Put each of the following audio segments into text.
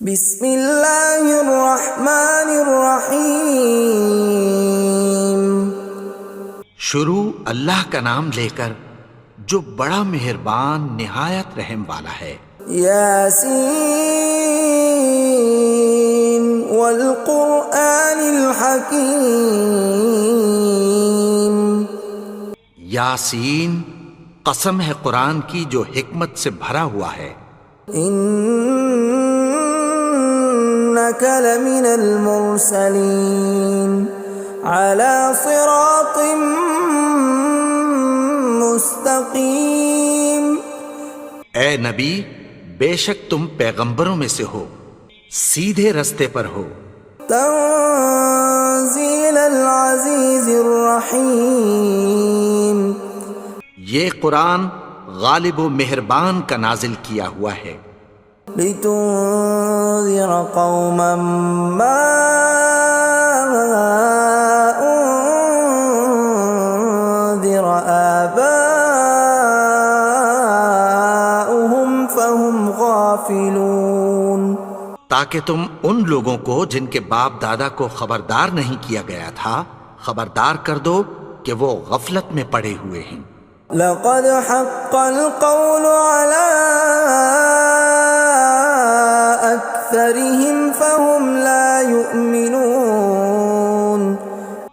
بسم اللہ الرحمن الرحیم۔ شروع اللہ کا نام لے کر جو بڑا مہربان نہایت رحم والا ہے۔ یاسین والقرآن الحکیم۔ یاسین، قسم ہے قرآن کی جو حکمت سے بھرا ہوا ہے۔ انک لمن المرسلین علی صراط مستقیم۔ اے نبی، بے شک تم پیغمبروں میں سے ہو، سیدھے رستے پر ہو۔ تنزیل العزیز الرحیم۔ یہ قرآن غالب و مہربان کا نازل کیا ہوا ہے۔ لتنذر قوما ما انذر آباؤهم فهم غافلون۔ تاکہ تم ان لوگوں کو جن کے باپ دادا کو خبردار نہیں کیا گیا تھا خبردار کر دو کہ وہ غفلت میں پڑے ہوئے ہیں۔ لقد حق القول على أكثرهم فهم لا يؤمنون۔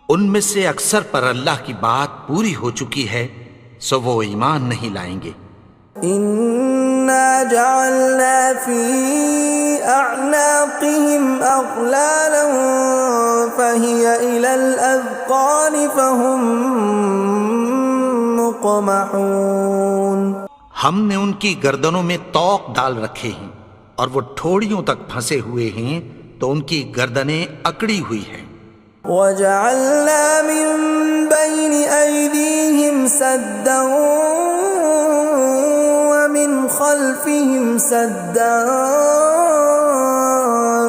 ان میں سے اکثر پر اللہ کی بات پوری ہو چکی ہے سو وہ ایمان نہیں لائیں گے۔ إنا جعلنا في أعناقهم أغلالا فهي إلى الأذقان فهم مقمحون۔ ہم نے ان کی گردنوں میں طوق ڈال رکھے ہیں اور وہ ٹھوڑیوں تک پھنسے ہوئے ہیں تو ان کی گردنیں اکڑی ہوئی ہیں۔ وَجَعَلْنَا مِن بَيْنِ أَيْدِيهِمْ سَدًّا وَمِنْ خَلْفِهِمْ سَدًّا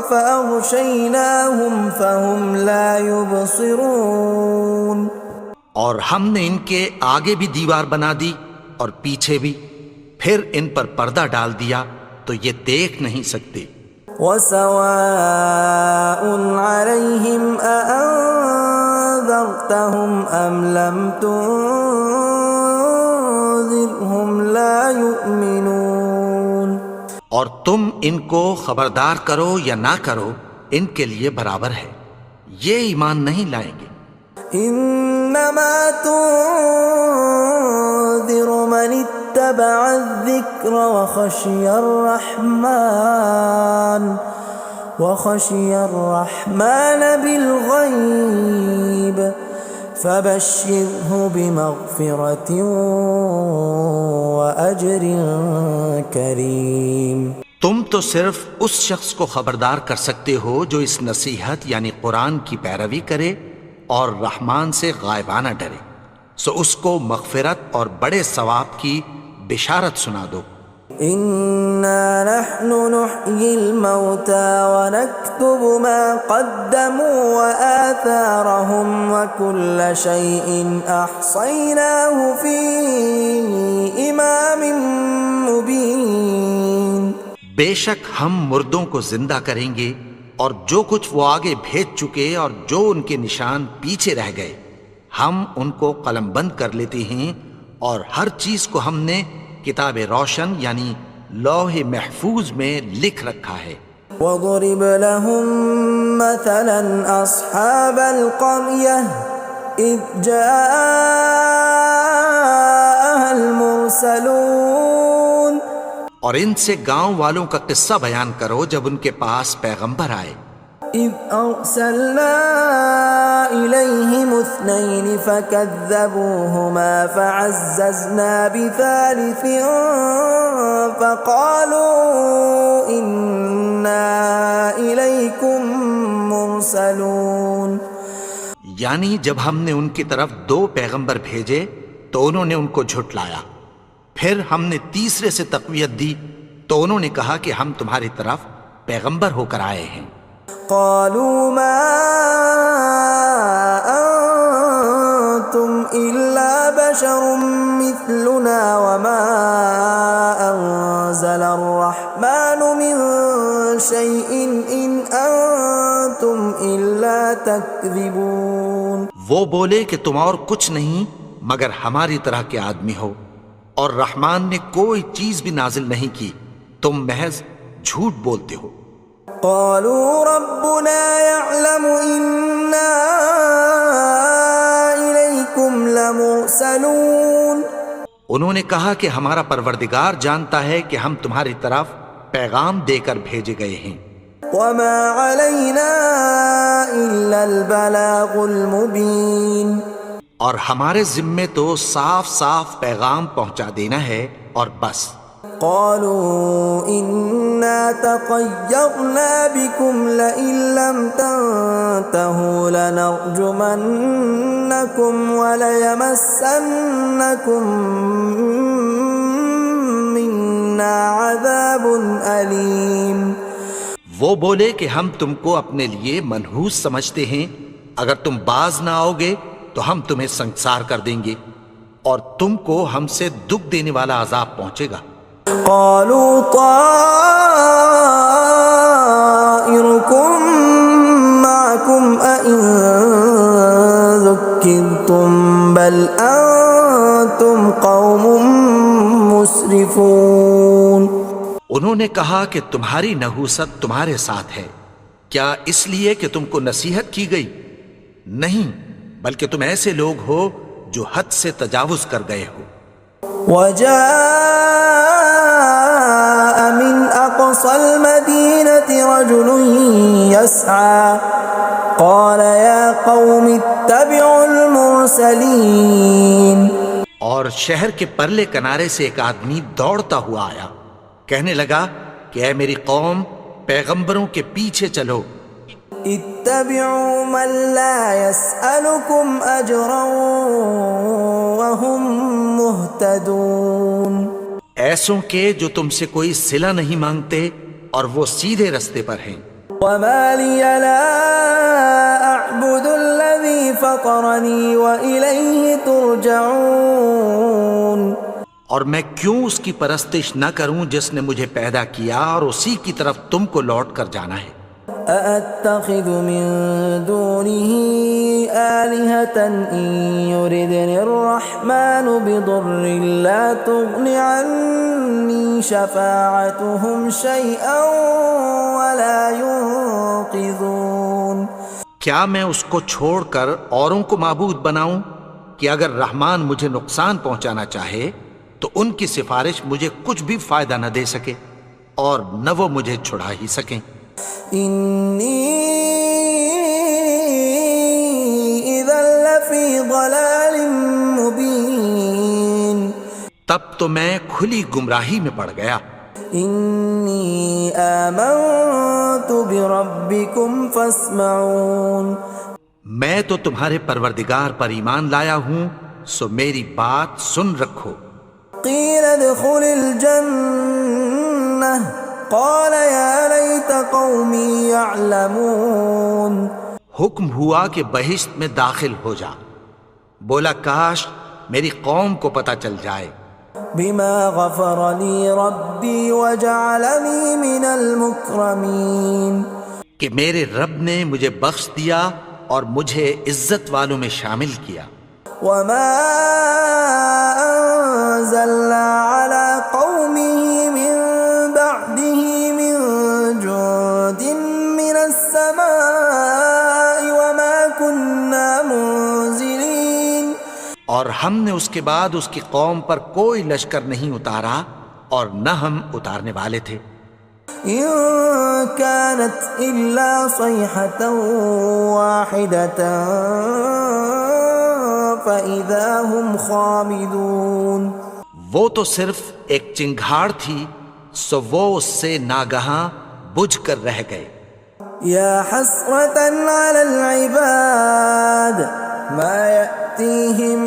فَأَغْشَيْنَاهُمْ فَهُمْ لَا يُبْصِرُونَ۔ اور ہم نے ان کے آگے بھی دیوار بنا دی اور پیچھے بھی، پھر ان پر پردہ ڈال دیا تو یہ دیکھ نہیں سکتے۔ وَسَوَاءٌ عَلَيْهِمْ أَأَنذَرْتَهُمْ أَمْ لَمْ تُنذِرْهُمْ لَا يُؤْمِنُونَ۔ اور تم ان کو خبردار کرو یا نہ کرو ان کے لیے برابر ہے، یہ ایمان نہیں لائیں گے۔ انما تنذر من اتبع الذکر وخشی الرحمن بالغیب فبشرہ بمغفرۃ واجر کریم۔ تم تو صرف اس شخص کو خبردار کر سکتے ہو جو اس نصیحت یعنی قرآن کی پیروی کرے اور رحمان سے غائبانہ ڈرے، سو اس کو مغفرت اور بڑے ثواب کی بشارت سنا دو۔ اِنَّا نَحْنُ نُحْيِي الْمَوْتَى وَنَكْتُبُ مَا قَدَّمُوا وَآثَارَهُمْ وَكُلَّ شَيْءٍ أَحْصَيْنَاهُ فِي إِمَامٍ مُبِينٍ۔ بے شک ہم مردوں کو زندہ کریں گے اور جو کچھ وہ آگے بھیج چکے اور جو ان کے نشان پیچھے رہ گئے ہم ان کو قلم بند کر لیتے ہیں، اور ہر چیز کو ہم نے کتاب روشن یعنی لوح محفوظ میں لکھ رکھا ہے۔ وَضُرِبْ لَهُم مَّثَلًا أَصْحَابَ الْقَرْيَةِ إِذْ جَاءَهَا الْمُرْسَلُونَ۔ اور ان سے گاؤں والوں کا قصہ بیان کرو جب ان کے پاس پیغمبر آئے۔ إِذْ أَرْسَلْنَا إِلَيْهِمُ اثْنَيْنِ فَكَذَّبُوهُمَا فَعَزَّزْنَا بِثَالِثٍ فَقَالُوا إِنَّا إِلَيْكُمْ مُرْسَلُونَ۔ یعنی جب ہم نے ان کی طرف دو پیغمبر بھیجے تو انہوں نے ان کو جھٹلایا، پھر ہم نے تیسرے سے تقویت دی تو انہوں نے کہا کہ ہم تمہاری طرف پیغمبر ہو کر آئے ہیں۔ قالوا ما انتم الا بشر مثلنا وما انزل الرحمن من شيء إن أنتم إلا تكذبون. وہ بولے کہ تم اور کچھ نہیں مگر ہماری طرح کے آدمی ہو، اور رحمان نے کوئی چیز بھی نازل نہیں کی، تم محض جھوٹ بولتے ہو. قالوا ربنا يعلم إنا إليكم لمرسلون. انہوں نے کہا کہ ہمارا پروردگار جانتا ہے کہ ہم تمہاری طرف پیغام دے کر بھیجے گئے ہیں. وما علينا إلا البلاغ المبين. اور ہمارے ذمے تو صاف صاف پیغام پہنچا دینا ہے اور بس. قالوا إنا تطيرنا بكم لئن لم تنتهوا لنرجمنكم وليمسنكم منا عذاب أليم. وہ بولے کہ ہم تم کو اپنے لیے منحوس سمجھتے ہیں، اگر تم باز نہ آؤ گے تو ہم تمہیں سنسار کر دیں گے اور تم کو ہم سے دکھ دینے والا عذاب پہنچے گا. قالوا طائركم معكم أئن ذكرتم بل أنتم قوم مسرفون. انہوں نے کہا کہ تمہاری نحوست تمہارے ساتھ ہے، کیا اس لیے کہ تم کو نصیحت کی گئی؟ نہیں، بلکہ تم ایسے لوگ ہو جو حد سے تجاوز کر گئے ہو. وجاء من أقصى المدينة رجل يسعى قال يا قوم اتبعوا المرسلين. اور شہر کے پرلے کنارے سے ایک آدمی دوڑتا ہوا آیا، کہنے لگا کہ اے میری قوم، پیغمبروں کے پیچھے چلو. اتبعوا من لا يسألكم أجرا وهم مهتدون. ایسوں کے جو تم سے کوئی صلہ نہیں مانگتے اور وہ سیدھے رستے پر ہیں. وما لي لا أعبد الذي فطرني وإليه ترجعون. اور میں کیوں اس کی پرستش نہ کروں جس نے مجھے پیدا کیا اور اسی کی طرف تم کو لوٹ کر جانا ہے. أأتخذ من دونه آلهة إن يردني الرحمن بضر لا تغن عني شفاعتهم شيئا ولا ينقذون. کیا میں اس کو چھوڑ کر اوروں کو معبود بناؤں کہ اگر رحمان مجھے نقصان پہنچانا چاہے تو ان کی سفارش مجھے کچھ بھی فائدہ نہ دے سکے اور نہ وہ مجھے چھڑا ہی سکیں. إني إذا لفي ضلال مبين. تب تو میں کھلی گمراہی میں پڑ گیا. إني آمنت بربكم فاسمعون. میں تو تمہارے پروردگار پر ایمان لایا ہوں، سو میری بات سن رکھو. قيل ادخل الجنة قال يا ليت قومي يعلمون. حکم ہوا کہ بہشت میں داخل ہو جا. بولا کاش میری قوم کو پتہ چل جائے. بما غفر لي ربي وجعلني من المكرمين. کہ میرے رب نے مجھے بخش دیا اور مجھے عزت والوں میں شامل کیا. وما أنزلنا على قومه من بعده من جند من السماء وما كنا منزلين. اور ہم نے اس کے بعد اس کی قوم پر کوئی لشکر نہیں اتارا اور نہ ہم اتارنے والے تھے. إن كانت إلا صيحة واحدة فإذا هم خامدون. وہ تو صرف ایک چنگھاڑ تھی، سو وہ اس سے ناگہاں بجھ کر رہ گئے. يا حسرة على العباد ما يأتيهم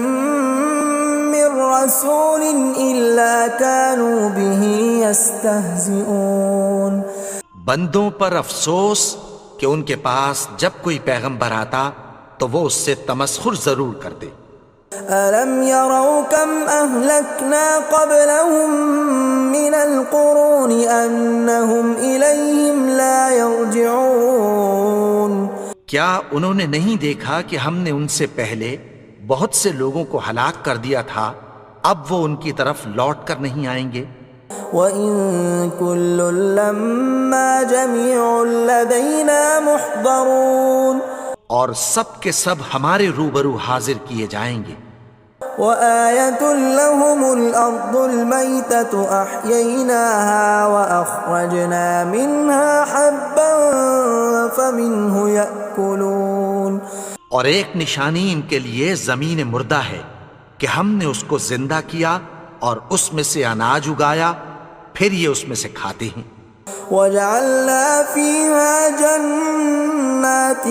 من رسول إلا كانوا به يستهزئون. بندوں پر افسوس کہ ان کے پاس جب کوئی پیغمبر آتا تو وہ اس سے تمسخر ضرور کرتے. ألم يروا كم أهلكنا قبلهم من القرون أنهم إليهم لا يرجعون کیا انہوں نے نہیں دیکھا کہ ہم نے ان سے پہلے بہت سے لوگوں کو ہلاک کر دیا تھا، اب وہ ان کی طرف لوٹ کر نہیں آئیں گے؟ وَإِن كُلٌّ لَّمَّا جَمِيعٌ لَّدَيْنَا مُحْضَرُونَ اور سب کے سب ہمارے روبرو حاضر کیے جائیں گے۔ وَآيَةٌ لَّهُمُ الْأَرْضُ الْمَيْتَةُ أَحْيَيْنَاهَا وَأَخْرَجْنَا مِنْهَا حَبًّا فَمِنْهُ يَأْكُلُونَ اور ایک نشانی ان کے لیے زمین مردہ ہے کہ ہم نے اس کو زندہ کیا اور اس میں سے اناج اگایا، پھر یہ اس میں سے کھاتے ہیں۔ وَجَعَلْنَا فِيهَا جَنَّاتٍ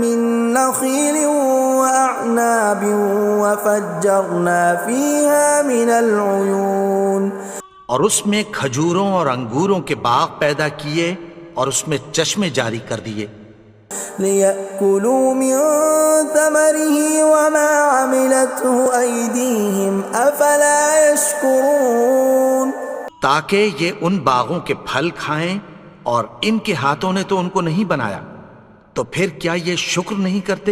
مِّن نَّخِيلٍ وَأَعْنَابٍ وَفَجَّرْنَا فِيهَا مِنَ الْعُيُونِ اور اس میں کھجوروں اور انگوروں کے باغ پیدا کیے اور اس میں چشمے جاری کر دیے، لِيَأْكُلُوا مِن ثَمَرِهِ وَمَا عَمِلَتْهُ أَيْدِيهِمْ أَفَلَا يَشْكُرُونَ تاکہ یہ ان باغوں کے پھل کھائیں، اور ان کے ہاتھوں نے تو ان کو نہیں بنایا، تو پھر کیا یہ شکر نہیں کرتے؟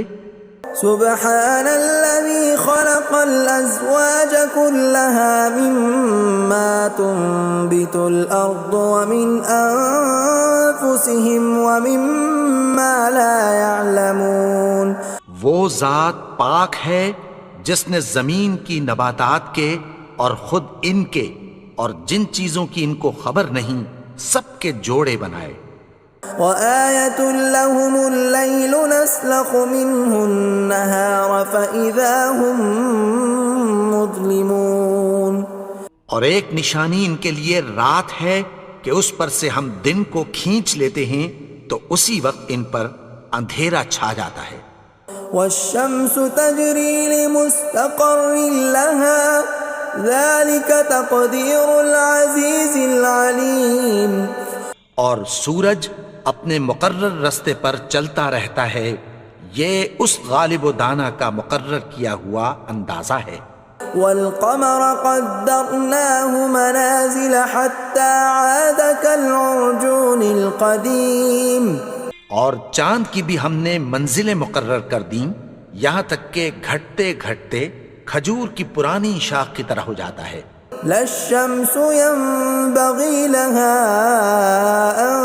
سبحان الذي خلق الأزواج كلها مما تنبت الأرض ومن أنفسهم ومما لا يعلمون وہ ذات پاک ہے جس نے زمین کی نباتات کے اور خود ان کے اور جن چیزوں کی ان کو خبر نہیں سب کے جوڑے بنائے۔ وَآيَةٌ لَّهُمُ اللَّيْلُ نَسْلَخُ مِنْهُ النَّهَارَ فَإِذَا هُم مُظْلِمُونَ اور ایک نشانی ان کے لیے رات ہے کہ اس پر سے ہم دن کو کھینچ لیتے ہیں تو اسی وقت ان پر اندھیرا چھا جاتا ہے۔ وَالشَّمْسُ تَجْرِي لِمُسْتَقَرٍّ لَّهَا ذَلِكَ تَقْدِيرُ الْعَزِيزِ الْعَلِيمِ اور سورج اپنے مقرر رستے پر چلتا رہتا ہے، یہ اس غالب و دانا کا مقرر کیا ہوا اندازہ ہے۔ وَالْقَمَرَ قَدَّرْنَاهُ مَنَازِلَ حَتَّى عَادَ كَالْعُرْجُونِ الْقَدِيمِ اور چاند کی بھی ہم نے منزلیں مقرر کر دیں، یہاں تک کہ گھٹتے گھٹتے کھجور کی پرانی شاخ کی طرح ہو جاتا ہے۔ لا الشمس ينبغي لها أن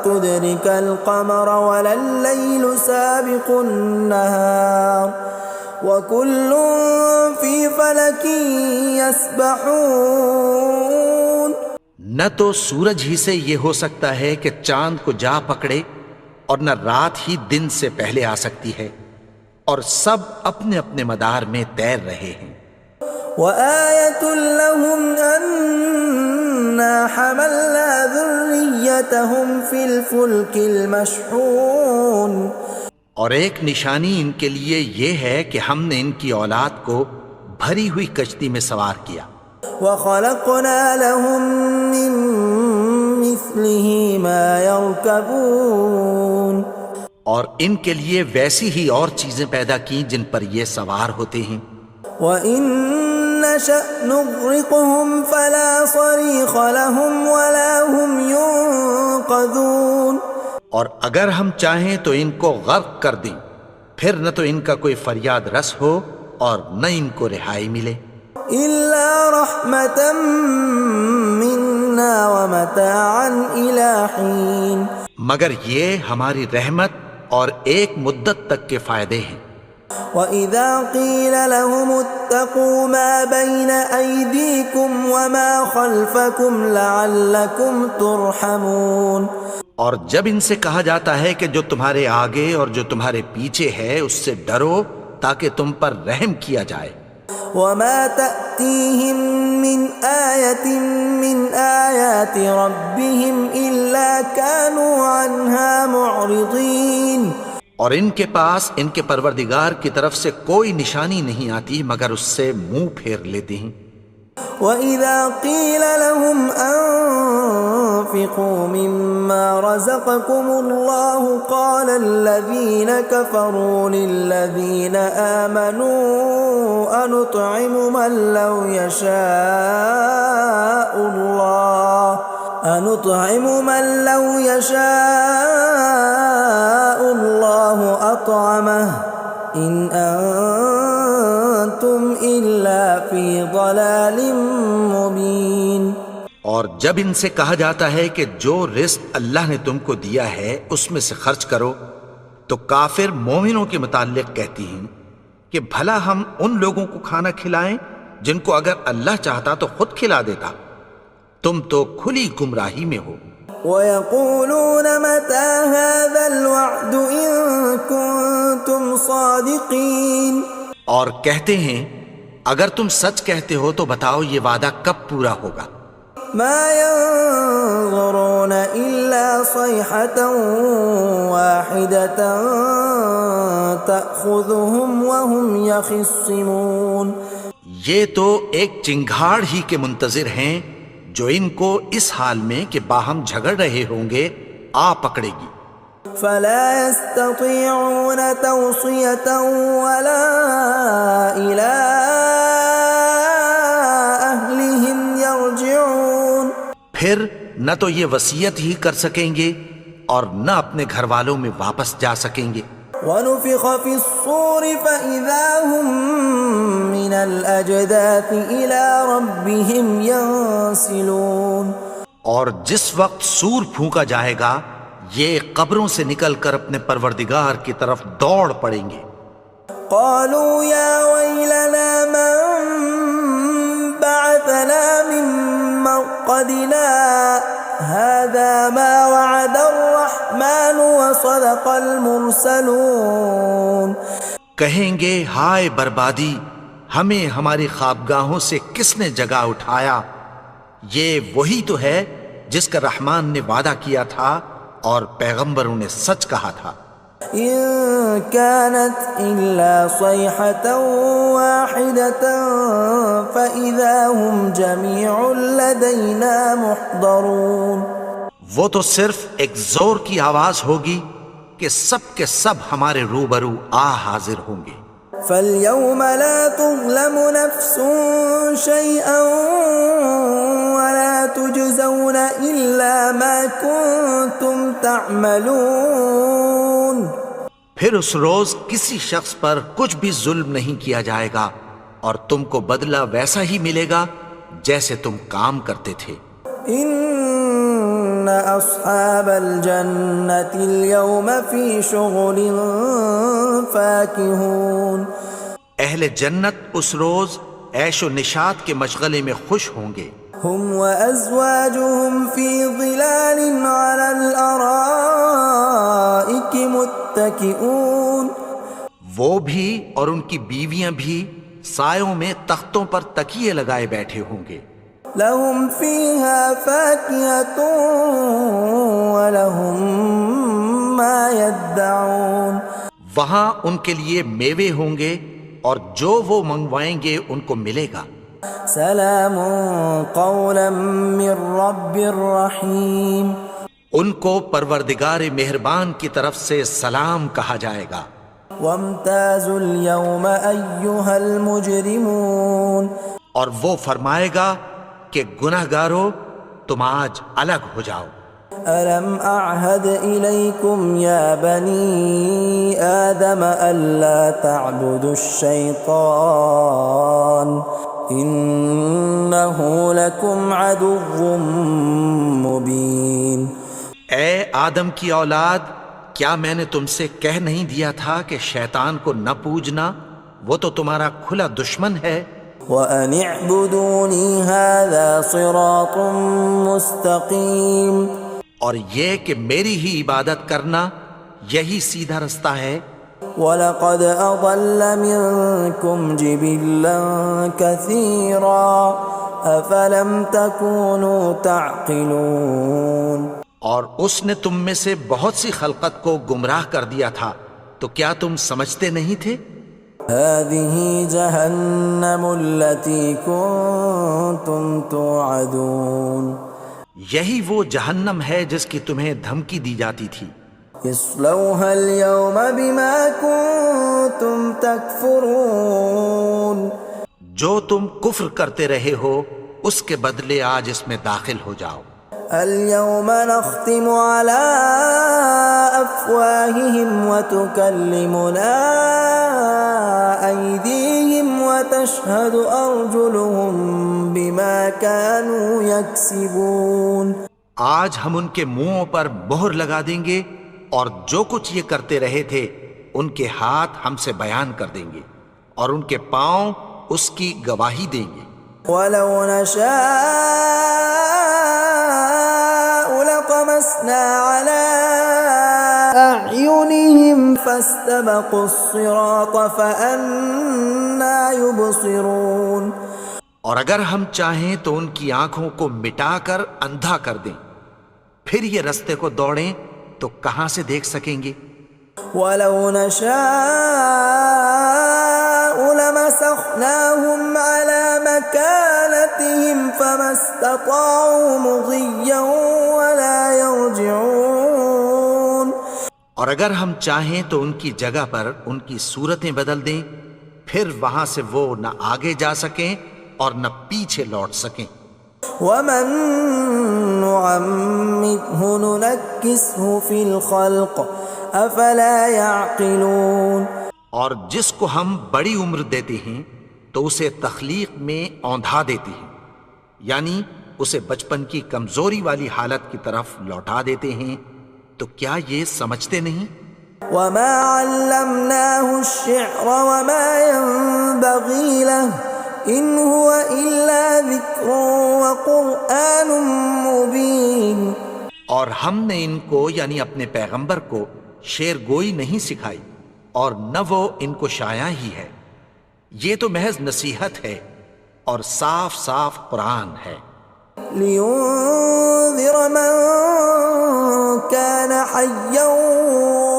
تدرك القمر ولا الليل سابق النهار وكل في فلك يسبحون نہ تو سورج ہی سے یہ ہو سکتا ہے کہ چاند کو جا پکڑے، اور نہ رات ہی دن سے پہلے آ سکتی ہے، اور سب اپنے اپنے مدار میں تیر رہے ہیں۔ وَآيَةٌ لَّهُمْ أَنَّا حَمَلْنَا ذُرِّيَّتَهُمْ فِي الْفُلْكِ الْمَشْحُونِ اور ایک نشانی ان کے لیے یہ ہے کہ ہم نے ان کی اولاد کو بھری ہوئی کشتی میں سوار کیا۔ وَخَلَقْنَا لَهُم مِّن مِّثْلِهِ مَا يَرْكَبُونَ اور ان کے لیے ویسی ہی اور چیزیں پیدا کی جن پر یہ سوار ہوتے ہیں۔ وَإِن نَّشَأْ نُغْرِقْهُمْ فَلَا صَرِيخَ لَهُمْ وَلَا هُمْ يُنقَذُونَ اور اگر ہم چاہیں تو ان کو غرق کر دیں، پھر نہ تو ان کا کوئی فریاد رس ہو اور نہ ان کو رہائی ملے۔ إِلَّا رَحْمَةً مِّنَّا وَمَتَاعًا إِلَىٰ حِينٍ مگر یہ ہماری رحمت اور ایک مدت تک کے فائدے ہیں۔ وَإِذَا قِيلَ لَهُمُ اتَّقُوا مَا بَيْنَ أَيْدِيكُمْ وَمَا خَلْفَكُمْ لَعَلَّكُمْ تُرْحَمُونَ اور جب ان سے کہا جاتا ہے کہ جو تمہارے آگے اور جو تمہارے پیچھے ہے اس سے ڈرو تاکہ تم پر رحم کیا جائے۔ وَمَا تَأْتِيهِم مِّنْ آيَةٍ مِّنْ آيَاتِ رَبِّهِمْ إِلَّا كَانُوا عَنْهَا مُعْرِضِينَ اور ان کے پاس ان کے پروردگار کی طرف سے کوئی نشانی نہیں آتی مگر اس سے منہ پھیر لیتے ہیں۔ وَإِذَا قِيلَ لَهُمْ وأنفقوا مما رزقكم الله قال الذين كفروا للذين آمنوا أنطعم من لو يشاء الله أطعمه إن أنتم إلا في ضلال مبين۔ اور جب ان سے کہا جاتا ہے کہ جو رزق اللہ نے تم کو دیا ہے اس میں سے خرچ کرو، تو کافر مومنوں کے متعلق کہتی ہیں کہ بھلا ہم ان لوگوں کو کھانا کھلائیں جن کو اگر اللہ چاہتا تو خود کھلا دیتا، تم تو کھلی گمراہی میں ہو۔ وَيَقُولُونَ مَتَى هَذَا الْوَعْدُ إِن كُنتُمْ صَادِقِينَ، اور کہتے ہیں اگر تم سچ کہتے ہو تو بتاؤ یہ وعدہ کب پورا ہوگا۔ مَا يَنظُرُونَ إِلَّا صَيْحَةً وَاحِدَةً تَأْخُذُهُمْ وَهُمْ يَخِصِّمُونَ، یہ تو ایک چنگھاڑ ہی کے منتظر ہیں جو ان کو اس حال میں کہ باہم جھگڑ رہے ہوں گے آ پکڑے گی۔ فَلَا يَسْتَطِيعُونَ تَوْصِيَةً وَلَا إِلَىٰ أَهْلِهِمْ يَرْجِعُونَ، پھر نہ تو یہ وصیت ہی کر سکیں گے اور نہ اپنے گھر والوں میں واپس جا سکیں گے۔ وَنُفِخَ فِي الصُّورِ فَإِذَا هُم مِّنَ الْأَجْدَاثِ إِلَىٰ رَبِّهِمْ يَنسِلُونَ، اور جس وقت سور پھونکا جائے گا یہ قبروں سے نکل کر اپنے پروردگار کی طرف دوڑ پڑیں گے۔ قالوا يا ويلنا من بعثنا من مرقدنا هذا ما وعد الرحمن وصدق المرسلون، کہیں گے ہائے بربادی، ہمیں ہماری خوابگاہوں سے کس نے جگا اٹھایا، یہ وہی تو ہے جس کا رحمان نے وعدہ کیا تھا اور پیغمبروں نے سچ کہا تھا۔ إن كانت إلا صيحة واحدة فإذا هم جميع لدينا محضرون، وہ تو صرف ایک زور کی آواز ہوگی کہ سب کے سب ہمارے روبرو آ حاضر ہوں گے۔ فَالْيَوْمَ لَا تُظْلَمُ نَفْسٌ شَيْئًا وَلَا تُجْزَوْنَ إِلَّا مَا كُنتُمْ تَعْمَلُونَ، پھر اس روز کسی شخص پر کچھ بھی ظلم نہیں کیا جائے گا اور تم کو بدلہ ویسا ہی ملے گا جیسے تم کام کرتے تھے۔ إِنَّ أَصْحَابَ الْجَنَّةِ الْيَوْمَ فِي شُغُلٍ فَاكِهُونَ، اہل جنت اس روز عیش و نشاط کے مشغلے میں خوش ہوں گے۔ هُمْ وَأَزْوَاجُهُمْ فِي ظِلَالٍ عَلَى الْأَرَائِكِ مُتَّكِئُونَ، وہ بھی اور ان کی بیویاں بھی سایوں میں تختوں پر تکیے لگائے بیٹھے ہوں گے۔ لَهُمْ فِيهَا فَاكِهَةٌ وَلَهُمْ مَا يَدَّعُونَ، وہاں ان کے لیے میوے ہوں گے اور جو وہ منگوائیں گے ان کو ملے گا۔ سلام قولا من رب الرحیم، ان کو پروردگار مہربان کی طرف سے سلام کہا جائے گا۔ وامتازوا اليوم ایھا المجرمون، اور وہ فرمائے گا کہ گنہگارو تم آج الگ ہو جاؤ۔ ألم أعهد إليكم يا بني آدم ألا تعبدوا الشيطان إنه لكم عدو مبين۔ اے آدم کی اولاد، کیا میں نے تم سے کہہ نہیں دیا تھا کہ شیطان کو نہ پوجنا، وہ تو تمہارا کھلا دشمن ہے۔ وَأَنِ اعْبُدُونِي هَذَا صِرَاطٌ مُسْتَقِيمٌ، اور یہ کہ میری ہی عبادت کرنا یہی سیدھا رستہ ہے۔ وَلَقَدْ أَضَلَّ مِنْكُمْ جِبِلًّا كَثِيرًا أَفَلَمْ تَكُونُوا تَعْقِلُونَ، اور اس نے تم میں سے بہت سی خلقت کو گمراہ کر دیا تھا، تو کیا تم سمجھتے نہیں تھے؟ هَذِهِ جَهَنَّمُ الَّتِي كُنْتُمْ تُوعَدُونَ، یہی وہ جہنم ہے جس کی تمہیں دھمکی دی جاتی تھی. اصلوها اليوم بما كنتم تكفرون. جو تم کفر کرتے رہے ہو اس کے بدلے آج اس میں داخل ہو جاؤ. اليوم نختم على أفواههم وتكلمنا أيديهم وتشهد أرجلهم بما كانوا يكسبون. آج ہم ان کے منہوں پر مہر لگا دیں گے اور جو کچھ یہ کرتے رہے تھے ان کے ہاتھ ہم سے بیان کر دیں گے اور ان کے پاؤں اس کی گواہی دیں گے. ولو نشاء لطمسنا على أعينهم فاستبقوا الصراط فأنى يبصرون. اور اگر ہم چاہیں تو ان کی آنکھوں کو مٹا کر اندھا کر دیں، پھر یہ رستے کو دوڑیں تو کہاں سے دیکھ سکیں گے. ولو نشاء لمسخناهم على مكانتهم فما استطاعوا مضيا ولا يرجعون. اور اگر ہم چاہیں تو ان کی جگہ پر ان کی صورتیں بدل دیں، پھر وہاں سے وہ نہ آگے جا سکیں اور نہ پیچھے لوٹ سکیں. ومن نعمره ننكسه في الخلق افلا يعقلون. اور جس کو ہم بڑی عمر دیتے ہیں تو اسے تخلیق میں اوندھا دیتے ہیں، یعنی اسے بچپن کی کمزوری والی حالت کی طرف لوٹا دیتے ہیں. تو کیا یہ سمجھتے نہیں؟ وما علمناه الشعر وما ينبغي له ان هو الا ذکر وقرآن مبین. اور ہم نے ان کو یعنی اپنے پیغمبر کو شعر گوئی نہیں سکھائی اور نہ وہ ان کو شایع ہی ہے، یہ تو محض نصیحت ہے اور صاف صاف قرآن ہے. لینذر من كان حیا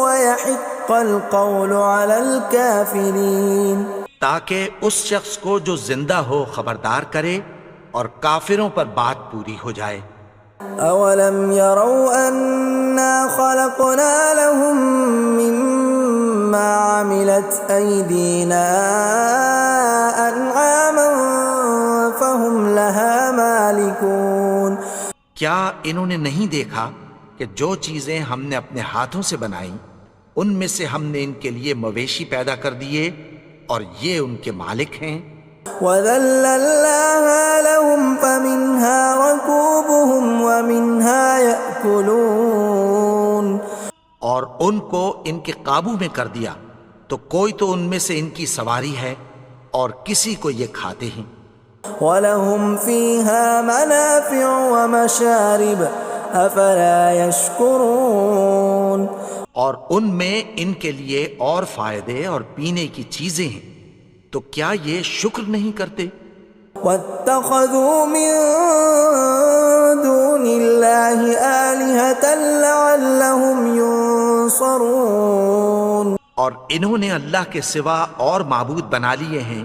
ويحق القول على الكافرین. تاکہ اس شخص کو جو زندہ ہو خبردار کرے اور کافروں پر بات پوری ہو جائے. اولم يروا انا خلقنا لهم مما عملت ايدينا انعاما فهم لها مالكون. کیا انہوں نے نہیں دیکھا کہ جو چیزیں ہم نے اپنے ہاتھوں سے بنائیں ان میں سے ہم نے ان کے لیے مویشی پیدا کر دیے اور یہ ان کے مالک ہیں. وَذَلَّلْنَاهَا لَهُمْ فَمِنْهَا رَكُوبُهُمْ وَمِنْهَا يَأْكُلُونَ. اور ان کو ان کے قابو میں کر دیا تو کوئی تو ان میں سے ان کی سواری ہے اور کسی کو یہ کھاتے ہیں. وَلَهُمْ فِيهَا مَنَافِعُ وَمَشَارِبُ أَفَلَا يَشْكُرُونَ. اور ان میں ان کے لیے اور فائدے اور پینے کی چیزیں ہیں، تو کیا یہ شکر نہیں کرتے؟ وَاتَّخَذُوا مِن دُونِ اللَّهِ آلِهَةً لَعَلَّهُمْ يُنصَرُونَ. اور انہوں نے اللہ کے سوا اور معبود بنا لیے ہیں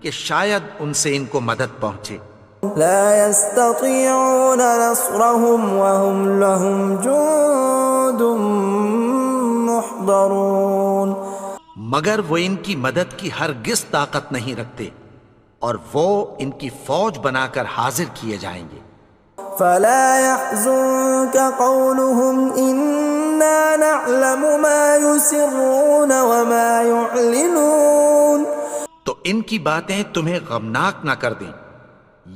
کہ شاید ان سے ان کو مدد پہنچے. لا يستطيعون نصرهم وهم لهم جند محضرون. مگر وہ ان کی مدد کی ہرگز طاقت نہیں رکھتے اور وہ ان کی فوج بنا کر حاضر کیے جائیں گے. فلا يحزنك قولهم إنا نعلم ما يسرون وما يعلنون. تو ان کی باتیں تمہیں غمناک نہ کر دیں،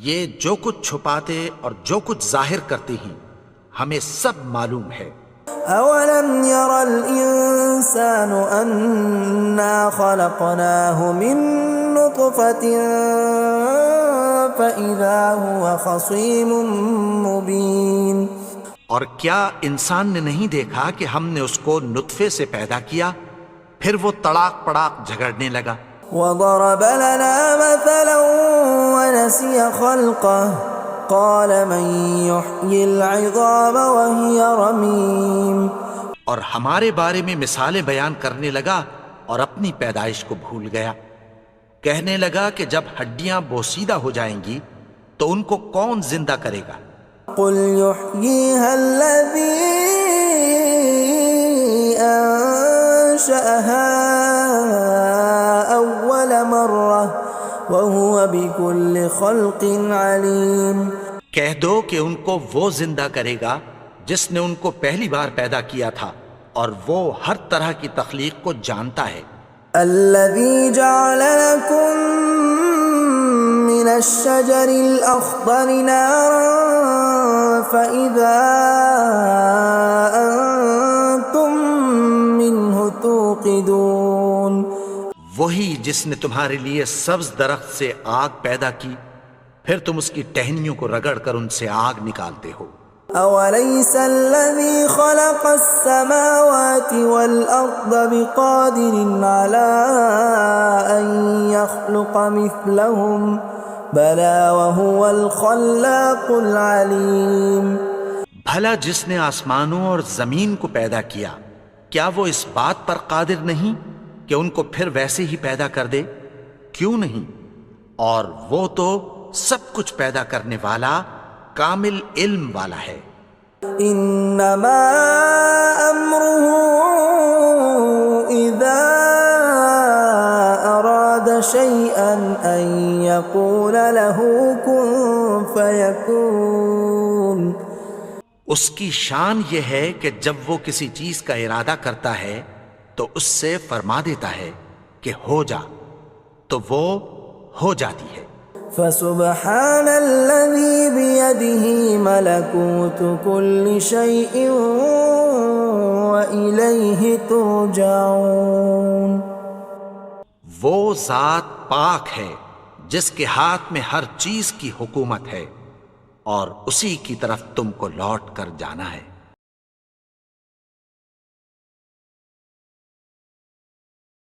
یہ جو کچھ چھپاتے اور جو کچھ ظاہر کرتے ہیں ہمیں سب معلوم ہے. اولم ير الانسان انا خلقناه من نطفة فاذا هو خصيم مبين. اور کیا انسان نے نہیں دیکھا کہ ہم نے اس کو نطفے سے پیدا کیا پھر وہ تڑاک پڑاک جھگڑنے لگا. وضرب لنا مثلا ونسي خلقه قال من يحيي العظام وهي رميم. اور ہمارے بارے میں مثالیں بیان کرنے لگا اور اپنی پیدائش کو بھول گیا. کہنے لگا کہ جب ہڈیاں بوسیدہ ہو جائیں گی تو ان کو کون زندہ کرے گا قل يحييها الذي أنشأها أول مرة وهو بكل خلق عليم۔ کہہ دو کہ ان کو وہ زندہ کرے گا جس نے ان کو پہلی بار پیدا کیا تھا، اور وہ ہر طرح کی تخلیق کو جانتا ہے۔ الذي جعل لكم من الشجر الأخضر نارا فإذا أنتم منه توقدون، وہی جس نے تمہارے لیے سبز درخت سے آگ پیدا کی، پھر تم اس کی ٹہنیوں کو رگڑ کر ان سے آگ نکالتے ہو۔ أوليس الذي خلق السماوات والأرض بقادر على أن يخلق مثلهم بلى وهو الخلاق العليم۔ بھلا جس نے آسمانوں اور زمین کو پیدا کیا، کیا وہ اس بات پر قادر نہیں کہ ان کو پھر ویسے ہی پیدا کر دے؟ کیوں نہیں؟ اور وہ تو سب کچھ پیدا کرنے والا، کامل علم والا ہے۔ انما امره اذا اراد شيئا ان يقول له كن فيكون۔ اس کی شان یہ ہے کہ جب وہ کسی چیز کا ارادہ کرتا ہے تو اس سے فرما دیتا ہے کہ ہو جا، تو وہ ہو جاتی ہے۔ فسبحان الذي بيده ملكوت كل شيء وإليه ترجعون۔ وہ ذات پاک ہے جس کے ہاتھ میں ہر چیز کی حکومت ہے، اور اسی کی طرف تم کو لوٹ کر جانا ہے۔